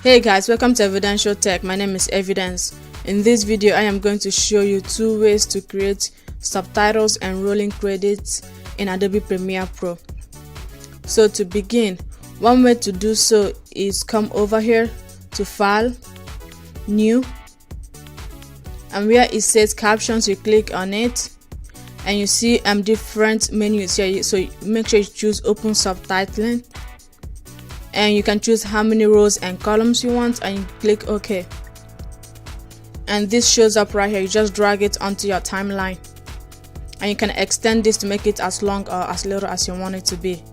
Hey guys, welcome to Evidential Tech. My name is Evidence. In this video, I am going to show you 2 ways to create subtitles and rolling credits in Adobe Premiere Pro. So to begin, one way to do so is come over here to File, New, and where it says Captions, you click on it and you see different menus here. So make sure you choose Open Subtitling, and you can choose how many rows and columns you want and you click OK, and this shows up right here. You just drag it onto your timeline and you can extend this to make it as long or as little as you want it to be.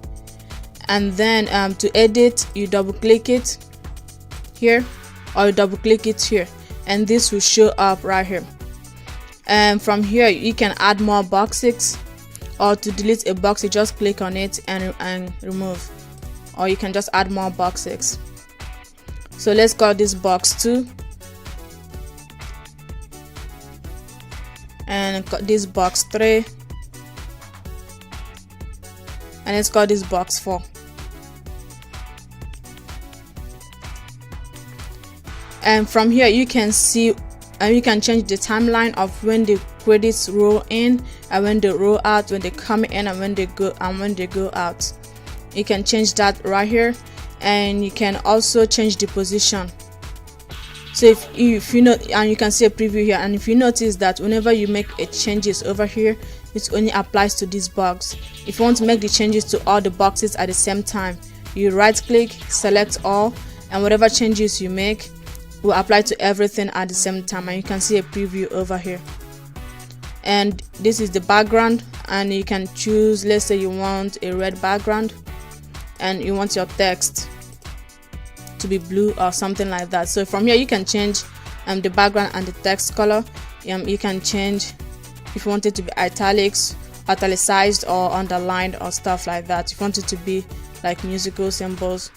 And then to edit, you double click it here or you double click it here and this will show up right here. And from here you can add more boxes, or to delete a box you just click on it and remove, or you can just add more boxes. So let's call this box 2 and this box 3, and let's call this box 4. And from here you can see you can change the timeline of when the credits roll in and when they roll out, when they come in and when they go out. You can change that right here, and you can also change the position. So if you know, and you can see a preview here, and if you notice that whenever you make a changes over here, it only applies to this box. If you want to make the changes to all the boxes at the same time, you right click, select all, and whatever changes you make will apply to everything at the same time. And you can see a preview over here, and this is the background, and you can choose, let's say you want a red background and you want your text to be blue or something like that. So from here you can change the background and the text color. You can change if you want it to be italics, italicized, or underlined, or stuff like that. If you want it to be like musical symbols,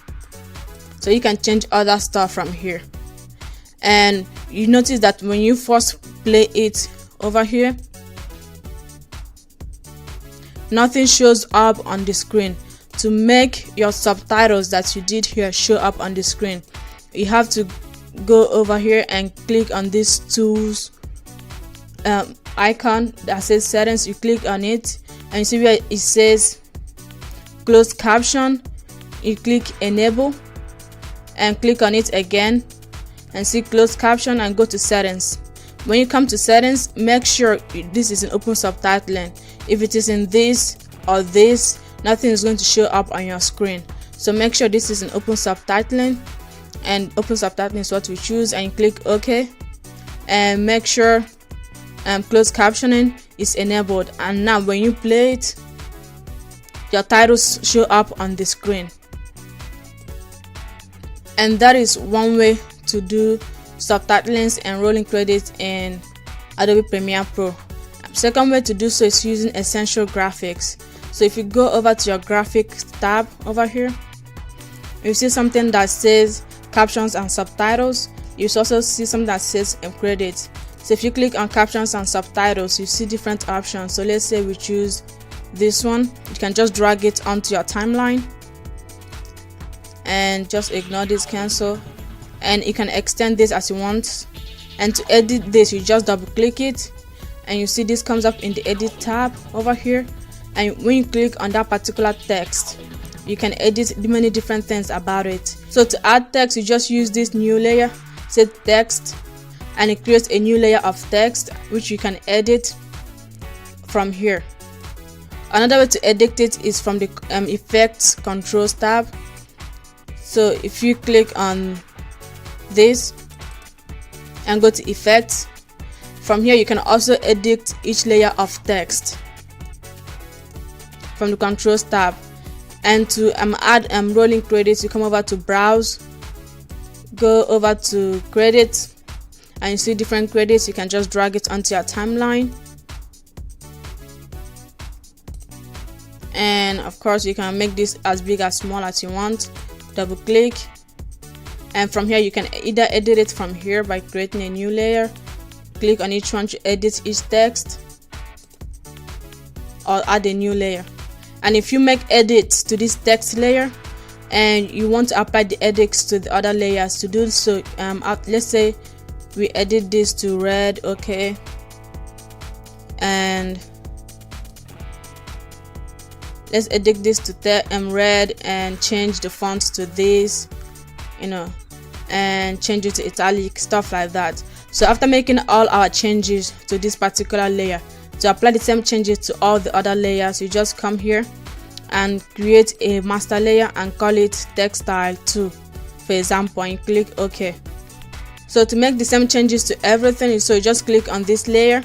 so you can change other stuff from here. And you notice that when you first play it over here, nothing shows up on the screen. To make your subtitles that you did here show up on the screen, you have to go over here and click on this tools icon that says settings. You click on it and you see where it says closed caption. You click enable and click on it again and see closed caption and go to settings. When you come to settings, make sure this is in open subtitling. If it is in this or this, nothing is going to show up on your screen. So make sure this is in open subtitling, and open subtitling is what we choose, and you click OK, and make sure closed captioning is enabled. And now when you play it, your titles show up on the screen. And that is one way to do subtitlings and rolling credits in Adobe Premiere Pro. Second way to do so is using essential graphics. So if you go over to your graphics tab over here, you see something that says captions and subtitles. You also see something that says credits. So if you click on captions and subtitles, you see different options. So let's say we choose this one. You can just drag it onto your timeline and just ignore this cancel, and you can extend this as you want. And to edit this, you just double click it and you see this comes up in the edit tab over here. And when you click on that particular text, you can edit many different things about it. So to add text, you just use this new layer, say text, and it creates a new layer of text which you can edit from here. Another way to edit it is from the effects controls tab. So if you click on this and go to effects, from here you can also edit each layer of text from the controls tab. And to add rolling credits, you come over to browse, go over to credits, and you see different credits. You can just drag it onto your timeline, and of course you can make this as big as small as you want. Double click, and from here you can either edit it from here by creating a new layer. Click on each one to edit each text, or add a new layer. And if you make edits to this text layer, and you want to apply the edits to the other layers. To do so, let's say we edit this to red, okay, and let's edit this to red and change the fonts to this, and change it to italic, stuff like that. So after making all our changes to this particular layer, to apply the same changes to all the other layers, you just come here and create a master layer and call it textile 2, for example, and click OK. So to make the same changes to everything, so you just click on this layer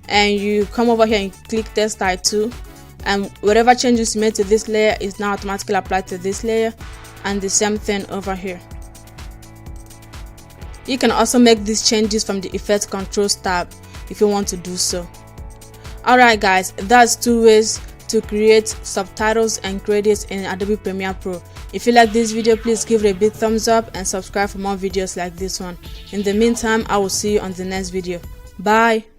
and you come over here and click textile 2, and whatever changes you made to this layer is now automatically applied to this layer, and the same thing over here. You can also make these changes from the Effect Controls tab if you want to do so. Alright guys, that's 2 ways to create subtitles and credits in Adobe Premiere Pro. If you like this video, please give it a big thumbs up and subscribe for more videos like this one. In the meantime, I will see you on the next video. Bye.